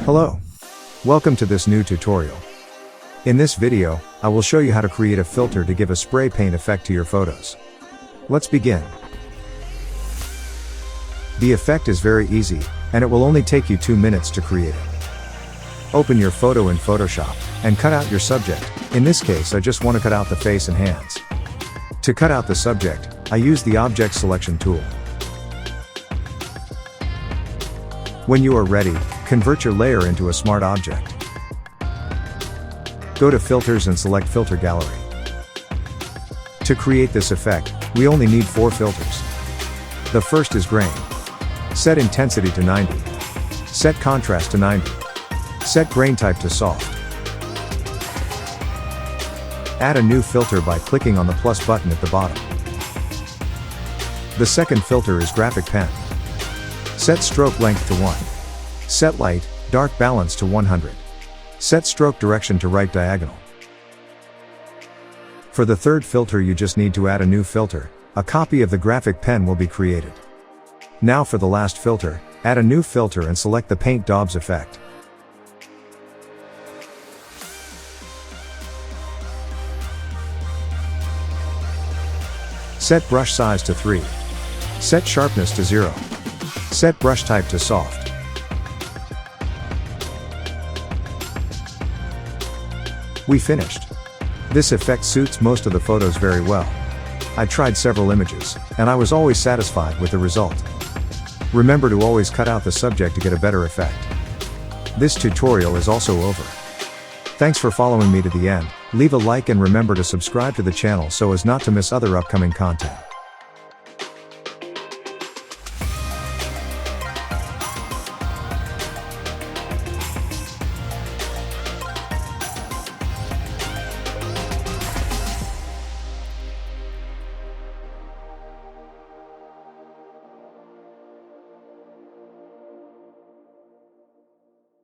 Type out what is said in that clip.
Hello. Welcome to this new tutorial. In this video, I will show you how to create a filter to give a spray paint effect to your photos. Let's begin. The effect is very easy, and it will only take you 2 minutes to create it. Open your photo in Photoshop, and cut out your subject. In this case, I just want to cut out the face and hands. To cut out the subject, I use the Object Selection tool. When you are ready, convert your layer into a smart object. Go to Filters and select Filter Gallery. To create this effect, we only need 4 filters. The first is Grain. Set Intensity to 90. Set Contrast to 90. Set Grain Type to Soft. Add a new filter by clicking on the plus button at the bottom. The second filter is Graphic Pen. Set Stroke Length to 1. Set Light, Dark Balance to 100. Set Stroke Direction to right diagonal. For the third filter, you just need to add a new filter. A copy of the graphic pen will be created. Now for the last filter, add a new filter and select the Paint Daubs effect. Set brush size to 3. Set sharpness to 0. Set brush type to soft. We finished. This effect suits most of the photos very well. I tried several images, and I was always satisfied with the result. Remember to always cut out the subject to get a better effect. This tutorial is also over. Thanks for following me to the end. Leave a like and remember to subscribe to the channel so as not to miss other upcoming content.